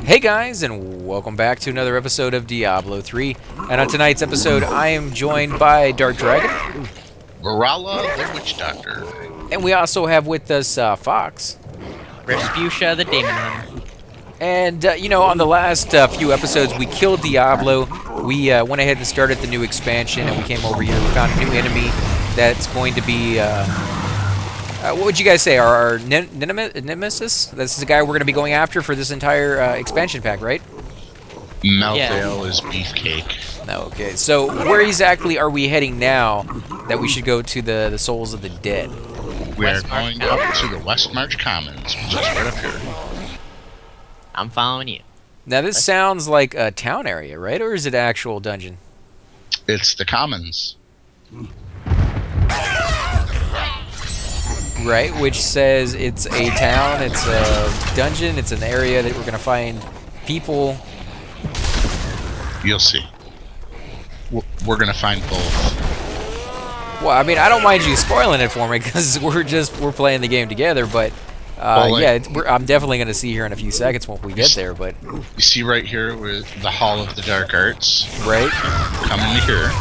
Hey guys, and welcome back to another episode of Diablo 3. And on tonight's episode, I am joined by Dark Dragon, Varala, the Witch Doctor. and we also have with us Fox. Respucia, the Demon Hunter. And, on the last few episodes, we killed Diablo. We went ahead and started the new expansion, and we came over here. We found a new enemy that's going to be, what would you guys say, our nemesis? This is the guy we're going to be going after for this entire expansion pack, right? Malthael is Beefcake. No, okay. So where exactly are we heading now that we should go to the Souls of the Dead? We are West March going up to the West March Commons, which is right up here. I'm following you. Now this sounds like a town area, right? Or is it an actual dungeon? It's the Commons. Right, which says it's a town, it's a dungeon, it's an area that we're going to find people. You'll see. We're going to find both. Well, I mean, I don't mind you spoiling it for me because we're playing the game together, but yeah, I'm definitely going to see here in a few seconds when we get there, but... You see right here with the Hall of the Dark Arts? Right? Come into here.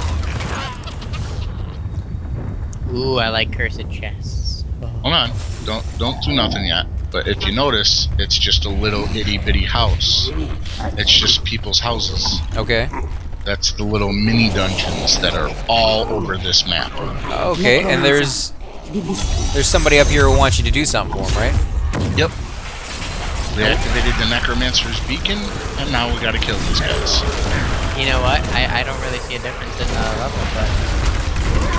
Ooh, I like cursed chests. Hold on. Don't do nothing yet. But if you notice, it's just a little itty-bitty house. It's just people's houses. Okay. That's the little mini dungeons that are all over this map. Okay, and there's somebody up here who wants you to do something for him, right? Yep. We activated the Necromancer's Beacon, and now we gotta kill these guys. You know what? I don't really see a difference in level, but...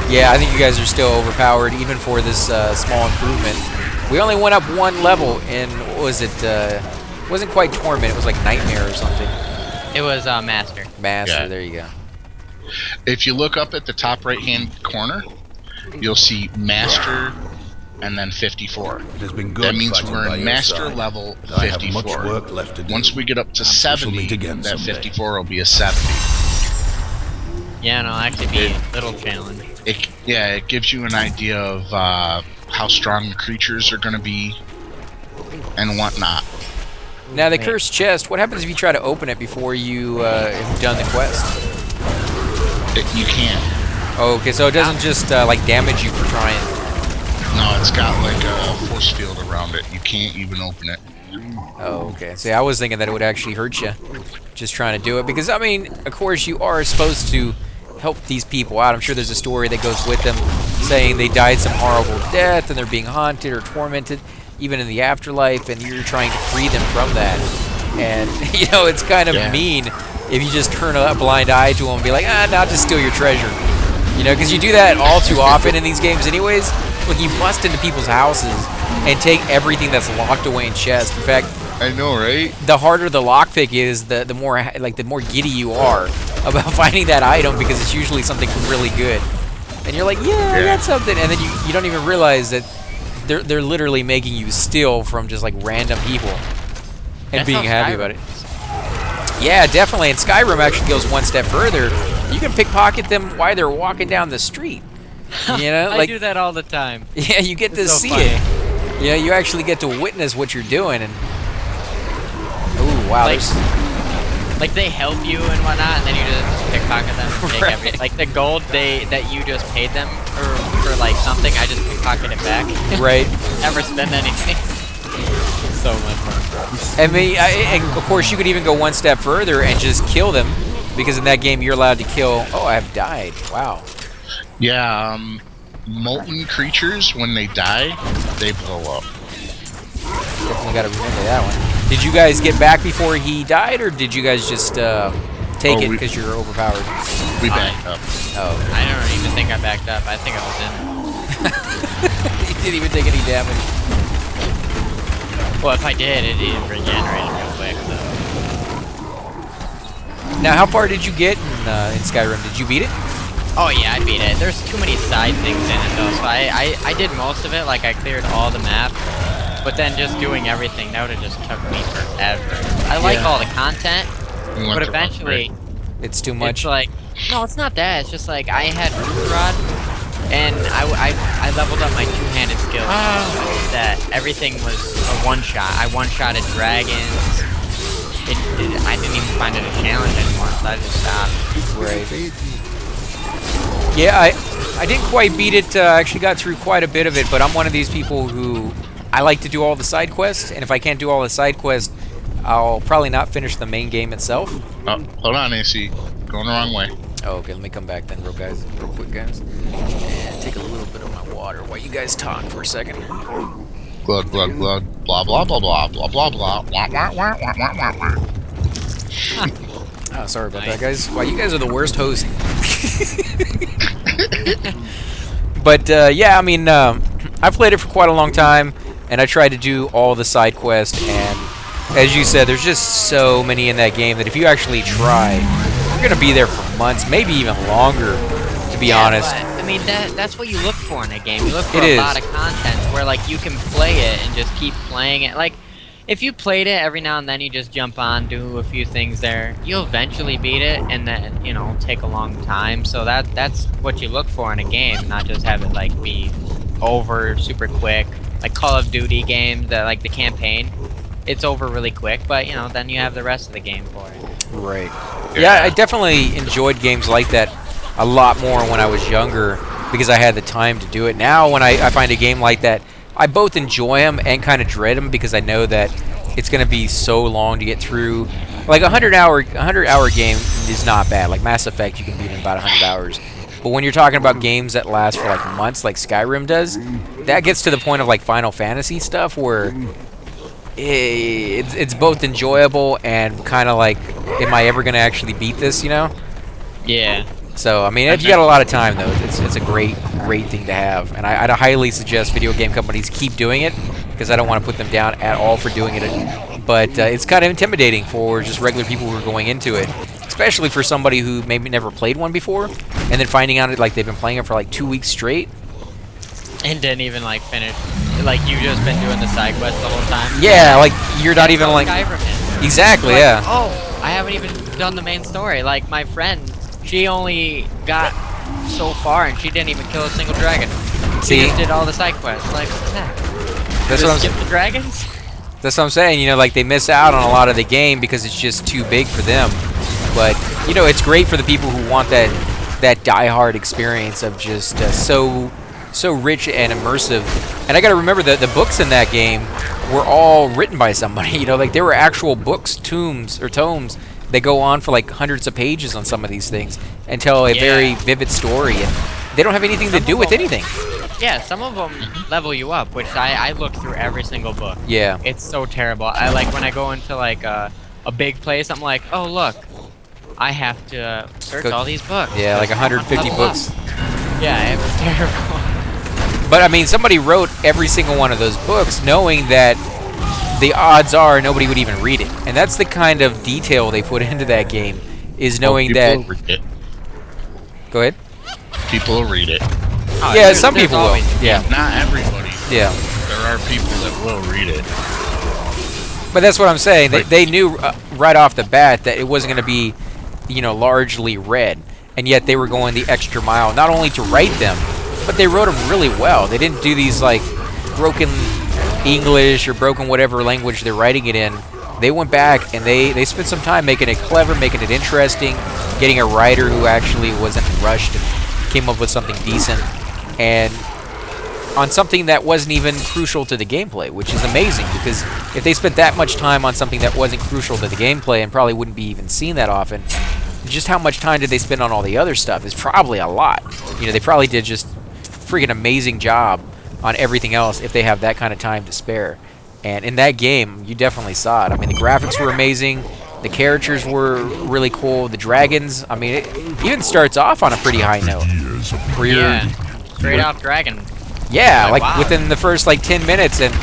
Yeah, I think you guys are still overpowered, even for this small improvement. We only went up one level in, what was it? It wasn't quite Torment, it was like Nightmare or something. It was Master. Master, Yeah. there you go. If you look up at the top right-hand corner, you'll see Master and then 54. It has been good That means fighting we're by in your Master side. level I have 54. much work left to do. Once we get up to Perhaps we shall 70, meet again that someday. 54 will be a 70. Yeah, no, actually be a little challenge. It gives you an idea of how strong the creatures are going to be and whatnot. Now, the cursed chest, what happens if you try to open it before you have done the quest? You can't. Oh, okay, so it doesn't just like damage you for trying. No, it's got like a force field around it. You can't even open it. Oh, okay. See, I was thinking that it would actually hurt you just trying to do it. Because, I mean, of course, you are supposed to help these people out. I'm sure there's a story that goes with them saying they died some horrible death and they're being haunted or tormented, even in the afterlife, and you're trying to free them from that. And, it's kind of mean if you just turn a blind eye to them and be like, now just steal your treasure. Because you do that all too often in these games anyways. Look, you bust into people's houses and take everything that's locked away in chests. In fact, I know, right? the harder the lockpick is, the more giddy you are about finding that item because it's usually something really good. And you're like, yeah, I got something, and then you don't even realize that they're literally making you steal from just like random people and That's being how happy Skyrim about it. Yeah, definitely. And Skyrim actually goes one step further. You can pickpocket them while they're walking down the street. I do that all the time. Yeah, you get to It's so see funny. it. Yeah, you actually get to witness what you're doing. And ooh, wow. Like they help you and whatnot, and then you just pickpocket them and take Right. everything. Like the gold that you just paid them for like something, I just pickpocket it back. Right. Never spend anything. So much fun. I mean, and of course, you could even go one step further and just kill them, because in that game you're allowed to kill. Oh, I've died. Wow. Yeah, molten creatures, when they die, they blow up. Definitely got to remember that one. Did you guys get back before he died, or did you guys just take it because you're overpowered? We backed up. Oh. I don't even think I backed up. I think I was in. He didn't even take any damage. Well, if I did, it didn't regenerate real quick. So. Now, how far did you get in Skyrim? Did you beat it? Oh yeah, I beat it. There's too many side things in it though, so I did most of it. Like I cleared all the map, but then just doing everything that would have just took me forever. I like all the content, We went but to eventually It's too it's much. like no, it's not that. It's just like I had Root Rod, and I leveled up my two-handed skills that everything was a one-shot. I one-shotted dragons. find it a challenge anymore, so I just stopped. Right. Yeah, I didn't quite beat it. I actually got through quite a bit of it, but I'm one of these people who I like to do all the side quests, and if I can't do all the side quests, I'll probably not finish the main game itself. Oh, hold on, AC. Going the wrong way. Oh, okay, let me come back then, real quick, guys. And take a little bit of my water while you guys talk for a second. Glug, glug, glug. Blah, blah, blah, blah, blah, blah, blah. Wah, wah, wah, wah, wah, wah, wah. Oh, sorry about that, guys. Wow, you guys are the worst hosts. But, yeah, I mean, I played it for quite a long time, and I tried to do all the side quests, and as you said, there's just so many in that game that if you actually try, you're going to be there for months, maybe even longer, to be honest. But, I mean, that's what you look for in a game. You look for It a is. lot of content where, like, you can play it and just keep playing it. Like, if you played it every now and then, you just jump on, do a few things there, you'll eventually beat it, and then, you know, take a long time. So that's what you look for in a game, not just have it, like, be over super quick. Like Call of Duty games, like the campaign, it's over really quick, but, you know, then you have the rest of the game for it. Right. Yeah, I definitely enjoyed games like that a lot more when I was younger because I had the time to do it. Now, when I find a game like that, I both enjoy them and kind of dread them because I know that it's going to be so long to get through. Like a 100-hour game is not bad. Like Mass Effect, you can beat in about 100 hours. But when you're talking about games that last for like months, like Skyrim does, that gets to the point of like Final Fantasy stuff where it's both enjoyable and kind of like, am I ever going to actually beat this, you know? Yeah. So, I mean, if you got a lot of time, though, it's a great thing to have. And I'd highly suggest video game companies keep doing it, because I don't want to put them down at all for doing it. But it's kind of intimidating for just regular people who are going into it, especially for somebody who maybe never played one before, and then finding out like they've been playing it for like 2 weeks straight. And didn't even, like, finish. Like, you've just been doing the side quest the whole time. Yeah, like, you're not even like... Skyrim is. Exactly, Like, yeah. oh, I haven't even done the main story. Like, my friend, she only got so far and she didn't even kill a single dragon. She See? just did all the side quests. Like, what's that? That's Just what I'm skip the dragons? That's what I'm saying. You know, like they miss out on a lot of the game because it's just too big for them. But you know, it's great for the people who want that die-hard experience of just so rich and immersive. And I got to remember that the books in that game were all written by somebody. You know, like there were actual books, tomes that go on for like hundreds of pages on some of these things and tell a very vivid story. And they don't have anything to do with anything. Yeah, some of them level you up, which I look through every single book. Yeah. It's so terrible. I like when I go into like a big place, I'm like, oh look, I have to search all these books. Yeah, like 150 books. Yeah, it was terrible. But I mean, somebody wrote every single one of those books knowing that the odds are nobody would even read it. And that's the kind of detail they put into that game, is knowing that... People read it. Go ahead. People will read it. Oh, Yeah, some people will. always- Yeah. Not everybody. Yeah. There are people that will read it. But that's what I'm saying. Right. They knew right off the bat that it wasn't going to be, you know, largely read. And yet they were going the extra mile, not only to write them, but they wrote them really well. They didn't do these, like, broken English or broken whatever language they're writing it in. They went back and they spent some time making it clever, making it interesting, getting a writer who actually wasn't rushed and came up with something decent. And on something that wasn't even crucial to the gameplay, which is amazing, because if they spent that much time on something that wasn't crucial to the gameplay and probably wouldn't be even seen that often, just how much time did they spend on all the other stuff is probably a lot. You know, they probably did just freaking amazing job on everything else if they have that kind of time to spare. And in that game, you definitely saw it. I mean, the graphics were amazing. The characters were really cool. The dragons, I mean, it even starts off on a pretty high note. Where you're, straight off dragon. yeah, like wow. within the first like 10 minutes, and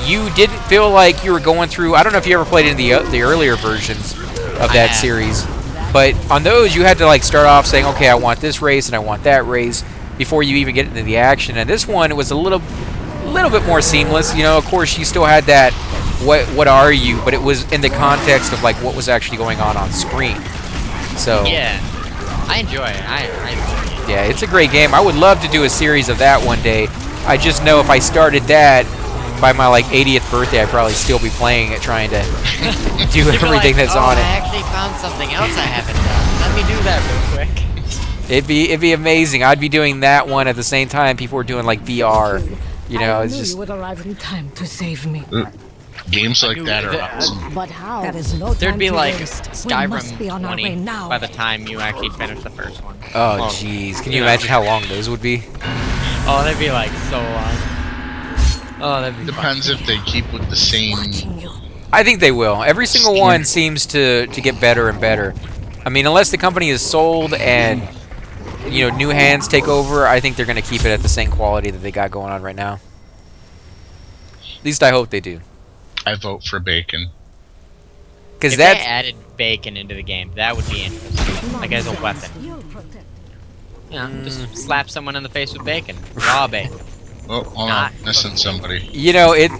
you didn't feel like you were going through. I don't know if you ever played in the earlier versions of that series, but on those you had to like start off saying, okay, I want this race and I want that race before you even get into the action. And this one, it was a little bit more seamless. You know, of course, you still had that what are you, but it was in the context of like what was actually going on screen. So Yeah, I enjoy it. I enjoy it. yeah, it's a great game. I would love to do a series of that one day. I just know if I started that, by my like 80th birthday, I'd probably still be playing it, trying to do You'd be everything like, that's oh, on I it. actually found something else I haven't done. Let me do that real quick. It'd be amazing. I'd be doing that one at the same time people were doing like VR. You know, I it's knew just you would arrive in time to save me. Games like that are awesome. But how? There is no There'd time be to like waste. We must be on our way Skyrim 20 now. by the time you actually finish the first one. oh Well, jeez. Can you you know. imagine how long those would be? Oh, they'd be like so long. Oh, that'd be fun. Depends if they keep with the same. Watching you. I think they will. Every single Steam. one seems to get better and better. I mean, unless the company is sold and you know new hands take over, I think they're going to keep it at the same quality that they got going on right now. At least I hope they do. I vote for bacon. Because If that's they added bacon into the game, that would be interesting. Like as a weapon. You'll protect. Yeah, just slap someone in the face with bacon. Raw bacon. Oh, hold Not on, missing somebody. you know it.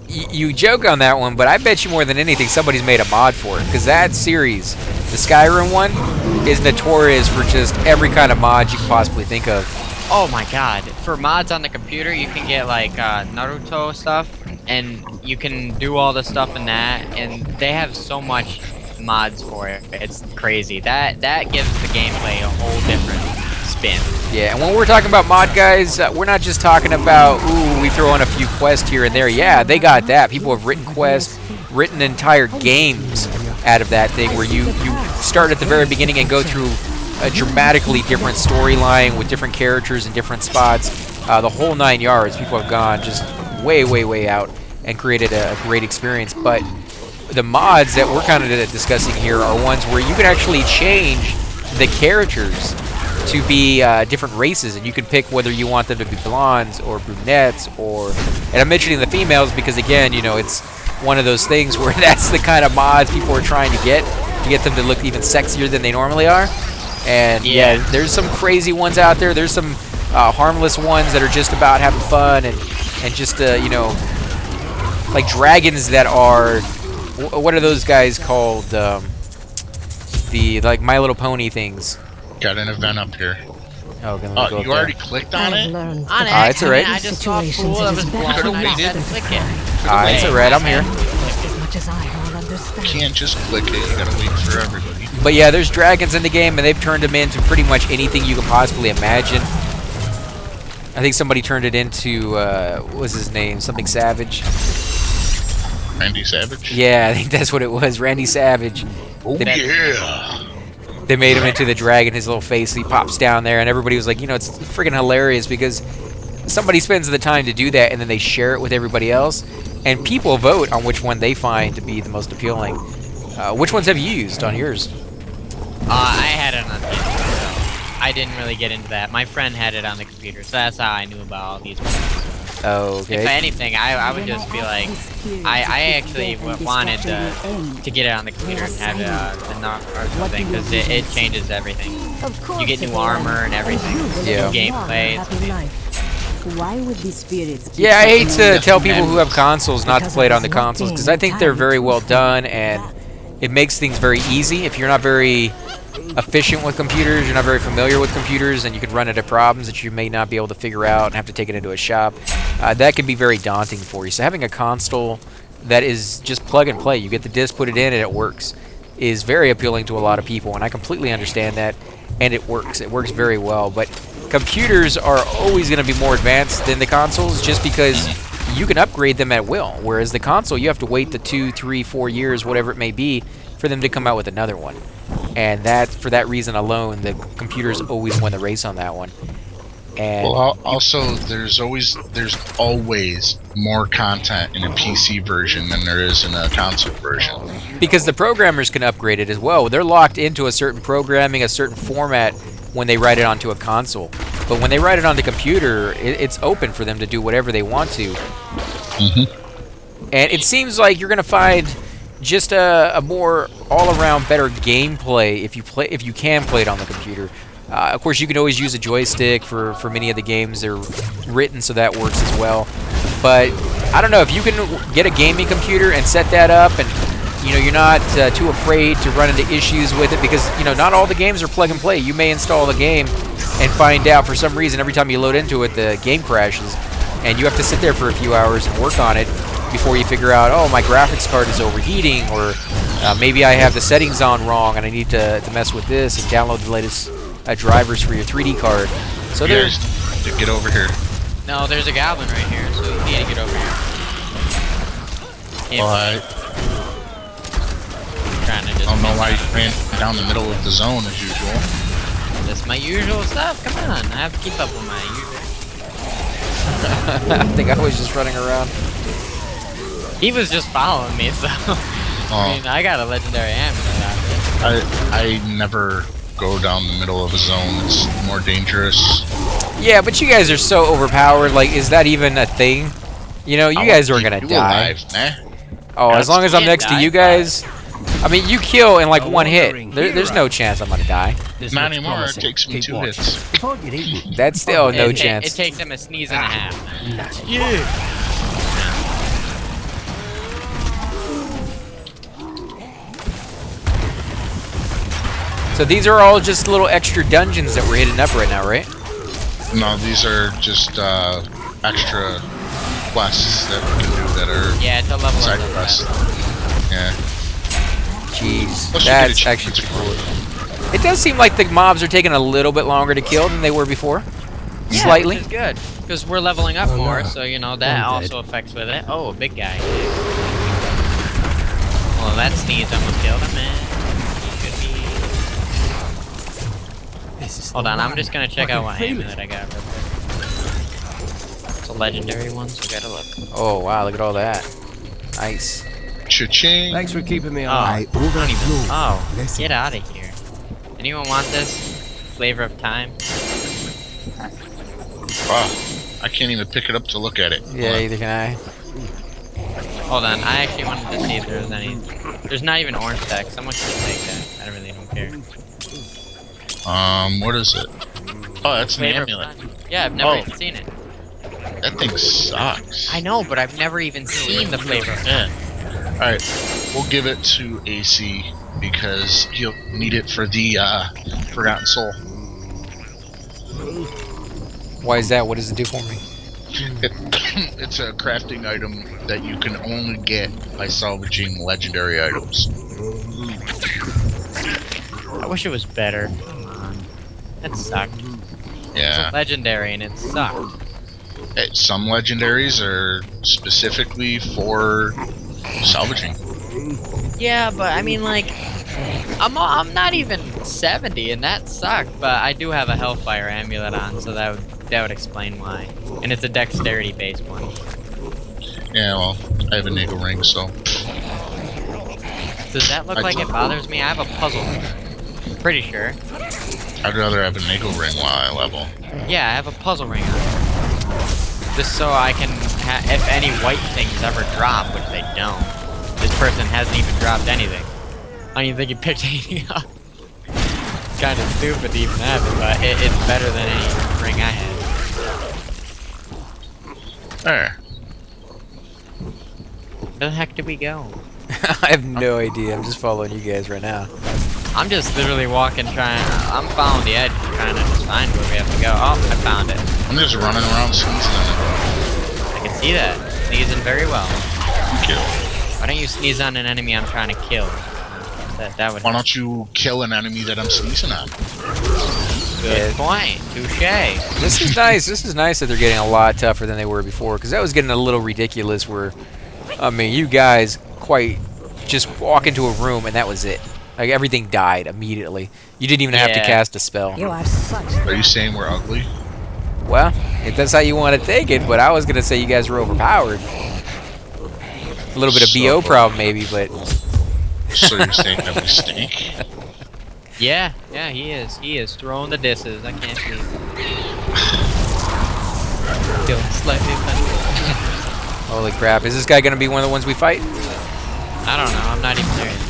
You joke on that one, but I bet you more than anything somebody's made a mod for it. Because that series, the Skyrim one, is notorious for just every kind of mod you could possibly think of. Oh my god. For mods on the computer, you can get like Naruto stuff, and you can do all the stuff in that, and they have so much mods for it. It's crazy. That gives the gameplay a whole different spin. Yeah, and when we're talking about mod guys, we're not just talking about, ooh, we throw in a few quests here and there. Yeah, they got that. People have written quests, written entire games out of that thing where you start at the very beginning and go through a dramatically different storyline with different characters in different spots. The whole 9 yards. People have gone just way, way, way out and created a great experience. But the mods that we're kind of discussing here are ones where you can actually change the characters to be different races, and you can pick whether you want them to be blondes or brunettes, or, and I'm mentioning the females because again, you know, it's one of those things where that's the kind of mods people are trying to get them to look even sexier than they normally are. And yeah, there's some crazy ones out there. There's some harmless ones that are just about having fun and just you know, like dragons that are, what are those guys called? The like My Little Pony things. Got an event up here. Oh, okay, let me go Oh, up you there. already clicked on I've it? learned On that it's alright. I just saw a pool that was blown and I said click it. It's alright, I'm here. as much as I will understand. You can't just click it, you gotta wait for everybody. But yeah, there's dragons in the game, and they've turned them into pretty much anything you could possibly imagine. I think somebody turned it into, what was his name? Something Savage. Randy Savage? Yeah, I think that's what it was, Randy Savage. Oh yeah! They made him into the dragon, his little face, he pops down there, and everybody was like, you know, it's freaking hilarious because somebody spends the time to do that, and then they share it with everybody else, and people vote on which one they find to be the most appealing. Which ones have you used on yours? I had it on the computer, so I didn't really get into that. My friend had it on the computer, so that's how I knew about all these ones. Oh, If okay. anything, I would just be like, I actually wanted to get it on the computer and have the Naruto thing, because it changes everything. You get new armor and everything. Yeah. New gameplay. It's amazing. Why would these spirits keep Yeah, I hate to coming? tell people who have consoles not to play it on the consoles, because I think they're very well done, and it makes things very easy. If you're not very efficient with computers, you're not very familiar with computers, and you can run into problems that you may not be able to figure out and have to take it into a shop, that can be very daunting for you. So having a console that is just plug and play, you get the disc, put it in, and it works, is very appealing to a lot of people, and I completely understand that, and it works. It works very well, but computers are always going to be more advanced than the consoles just because you can upgrade them at will, whereas the console, you have to wait the 2, 3, 4 years, whatever it may be, for them to come out with another one. And that, for that reason alone, the computers always win the race on that one. And Well, also, there's always more content in a PC version than there is in a console version. because the programmers can upgrade it as well. They're locked into a certain programming, a certain format when they write it onto a console. But when they write it on the computer, it's open for them to do whatever they want to. And it seems like you're going to find just a more all-around better gameplay if you can play it on the computer. Of course, you can always use a joystick for many of the games. They're written so that works as well. But I don't know, if you can get a gaming computer and set that up, and you know, you're not too afraid to run into issues with it, because you know, not all the games are plug and play. You may install the game and find out for some reason every time you load into it the game crashes. and you have to sit there for a few hours and work on it before you figure out, oh, my graphics card is overheating, or maybe I have the settings on wrong and I need to mess with this and download the latest drivers for your 3D card. So there's to get over here. No, there's a goblin right here, so you need to get over here. Well, Trying to just I don't know why you ran down the middle of the zone as usual. That's my usual stuff. Come on, I have to keep up with my usual. I think I was just running around. He was just following me, so I mean, I got a legendary amulet out of it. I never go down the middle of a zone. It's more dangerous. Yeah, but you guys are so overpowered. Like, is that even a thing? You know, you guys are gonna die. Alive, man. Oh, as long as I'm Can't next to die, you guys. I mean, you kill in like one hit. There's no chance I'm gonna die. Not anymore. It takes me 2 hits. That's still no It chance. takes him a sneeze and a half. Yeah. So these are all just little extra dungeons that we're hitting up right now, right? No, these are just extra quests that we can do that are Yeah, to level side up. quests. Yeah. Jeez, Plus you get a that's chance actually to pretty explore. cool. It does seem like the mobs are taking a little bit longer to kill than they were before. Yeah, Slightly. which is good, because we're leveling up more, so you know that also affects with it. Oh, a big guy. Well, that sneeze almost killed him, man. He should be. Hold on, I'm just gonna check out what amulet I got real quick. It's a legendary one, so gotta look. Oh wow, look at all that. Nice. Cha-ching. Thanks for keeping me Oh, alive. oh, get out of here. Anyone want this? Flavor of time? Wow. I can't even pick it up to look at it. Yeah, either can I. Hold on, I actually wanted to see if there was any. There's not even orange text. Someone should take that. I really don't care. What is it? Oh, that's an Flavor of amulet. time. Yeah, I've never Oh. even seen it. That thing sucks. I know, but I've never even seen the flavor of Yeah. time. Alright, we'll give it to AC because he'll need it for the Forgotten Soul. Why is that? What does it do for me? It's a crafting item that you can only get by salvaging legendary items. I wish it was better. That sucked. Yeah. It's legendary and it sucked. Hey, some legendaries are specifically for salvaging. Yeah, but I mean, like, I'm not even 70, and that sucked. But I do have a Hellfire amulet on, so that would explain why. And it's a dexterity-based one. Yeah, well, I have a nickel ring, so. Does that look like it bothers me? I have a puzzle ring. Pretty sure. I'd rather have a nickel ring while I level. Yeah, I have a puzzle ring on. Just so I can, if any white things ever drop, which they don't. This person hasn't even dropped anything. I don't even think he picked anything up. It's kind of stupid to even have it, but it's better than any ring I had. There. Where the heck did we go? I have no idea. I'm just following you guys right now. I'm just literally walking, I'm following the edge, trying to just find where we have to go. Oh, I found it. I'm just running around sneezing on I can see that. Sneezing very well. it. Kill. Why don't you sneeze on an enemy I'm trying to kill? That would. Why don't you kill an enemy that I'm sneezing on? Good point. Touche. This is nice. This is nice that they're getting a lot tougher than they were before, because that was getting a little ridiculous where, I mean, you guys quite just walk into a room and that was it. Like, everything died immediately. You didn't even have to Yeah. cast a spell. You are such. Are you saying we're ugly? Well, if that's how you want to take it, but I was going to say you guys were overpowered. A little bit of BO problem maybe, but... So you're saying that we stink? Yeah, he is. He is throwing the disses. I can't believe it. Feeling slightly offended. Holy crap. Is this guy going to be one of the ones we fight? I don't know. I'm not even there yet.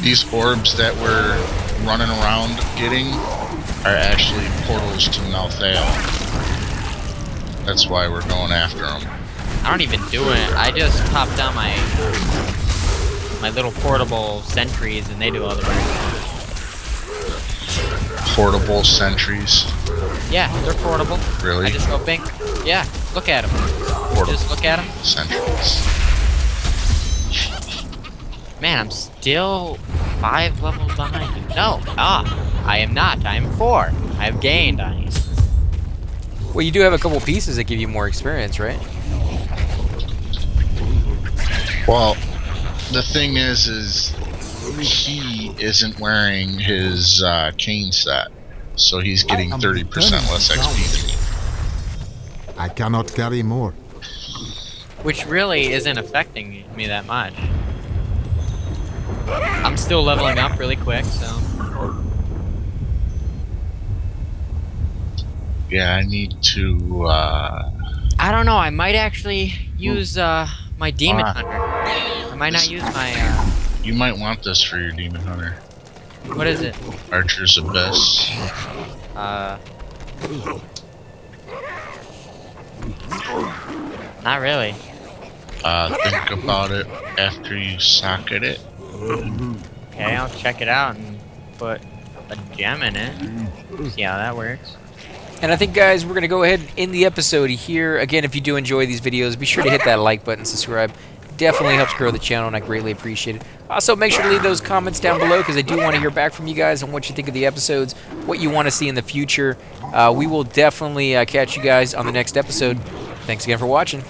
These orbs that we're running around getting are actually portals to Malthael. That's why we're going after them. I don't even do it. I just pop down my little portable sentries and they do all the work. portable sentries. Yeah, they're portable. Really? I just go bing. Yeah, look at them. Portable Just look at them. sentries. Man, I'm still 5 levels behind you. No, I am not. I am 4. I have gained on you. Well, you do have a couple pieces that give you more experience, right? Well, the thing is he isn't wearing his chain set, so he's getting 30% less XP. I cannot carry more. Which really isn't affecting me that much. I'm still leveling up really quick, so. Yeah, I need to. I don't know. I might actually use my demon hunter. I might not use my. You might want this for your demon hunter. What is it? Archer's Abyss. Not really. Think about it after you socket it. Okay, I'll check it out and put a gem in it. See how that works. And I think, guys, we're going to go ahead and end the episode here. Again, if you do enjoy these videos, be sure to hit that like button, subscribe. Definitely helps grow the channel, and I greatly appreciate it. Also, make sure to leave those comments down below, because I do want to hear back from you guys on what you think of the episodes, what you want to see in the future. We will definitely catch you guys on the next episode. Thanks again for watching.